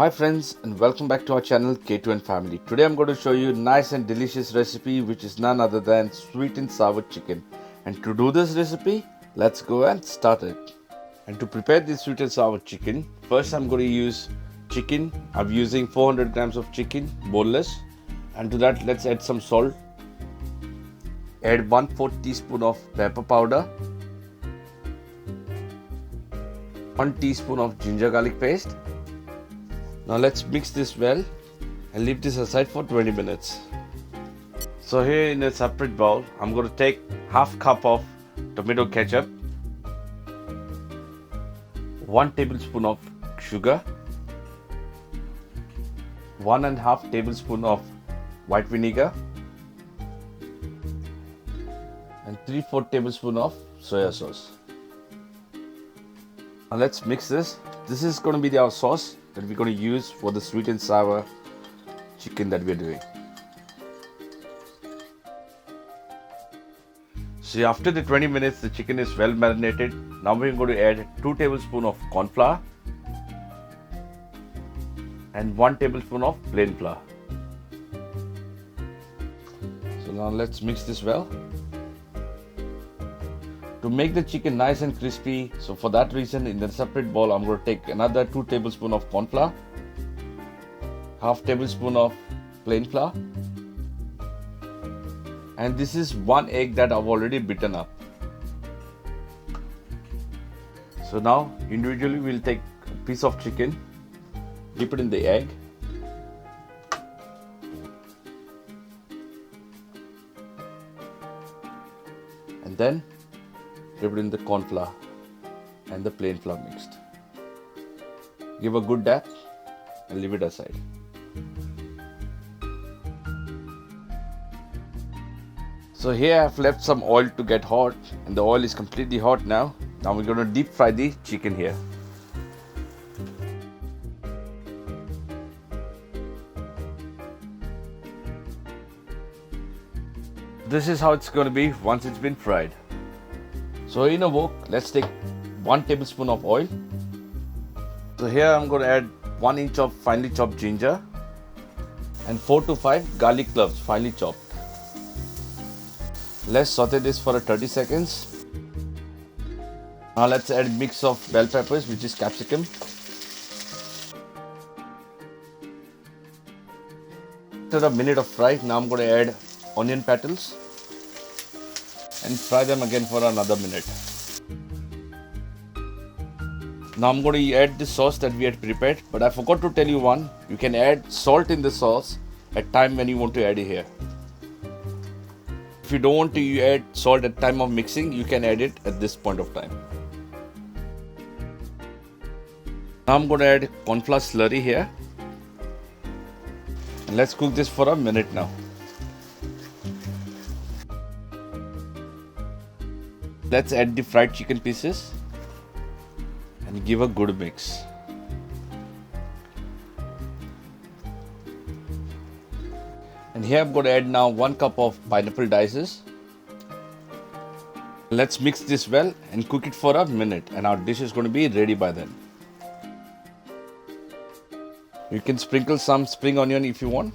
Hi friends, and welcome back to our channel K2N Family. Today I'm going to show you a nice and delicious recipe which is none other than sweet and sour chicken. And to do this recipe, let's go and start it. And to prepare this sweet and sour chicken, first I'm going to use chicken. I'm using 400 grams of chicken, boneless. And to that, let's add some salt. Add 1/4 teaspoon of pepper powder. 1 teaspoon of ginger garlic paste. Now let's mix this well and leave this aside for 20 minutes. So here in a separate bowl, I'm going to take half cup of tomato ketchup, 1 tablespoon of sugar, 1.5 tablespoon of white vinegar, and 3/4 tablespoon of soya sauce. Now let's mix this. This is going to be our sauce that we're going to use for the sweet and sour chicken that we're doing. See, after the 20 minutes, the chicken is well marinated. Now we're going to add 2 tablespoons of corn flour and 1 tablespoon of plain flour. So now let's mix this well. To make the chicken nice and crispy, so for that reason in the separate bowl I'm going to take another 2 tablespoons of corn flour, half tablespoon of plain flour, and this is 1 egg that I've already beaten up. So now individually we'll take a piece of chicken, dip it in the egg, and then dip it in the corn flour and the plain flour mixed. Give a good dab and leave it aside. So here I've left some oil to get hot, and the oil is completely hot now. Now we're going to deep fry the chicken here. This is how it's going to be once it's been fried. So in a wok, let's take 1 tablespoon of oil. So here I'm going to add 1 inch of finely chopped ginger and 4 to 5 garlic cloves finely chopped. Let's saute this for 30 seconds. Now let's add a mix of bell peppers, which is capsicum. After a minute of fry, now I'm going to add onion petals and fry them again for another minute. Now I'm going to add the sauce that we had prepared, but I forgot to tell you one. You can add salt in the sauce at time when you want to add it here. If you don't want to add salt at time of mixing, you can add it at this point of time. Now I'm going to add corn flour slurry here. And let's cook this for a minute now. Let's add the fried chicken pieces and give a good mix. And here I'm going to add now 1 cup of pineapple dices. Let's mix this well and cook it for a minute, and our dish is going to be ready by then. You can sprinkle some spring onion if you want.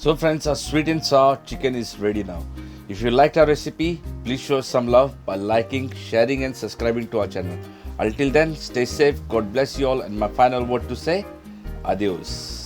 So friends, our sweet and sour chicken is ready now. If you liked our recipe, please show us some love by liking, sharing and subscribing to our channel. Until then, stay safe, God bless you all, and my final word to say, adios.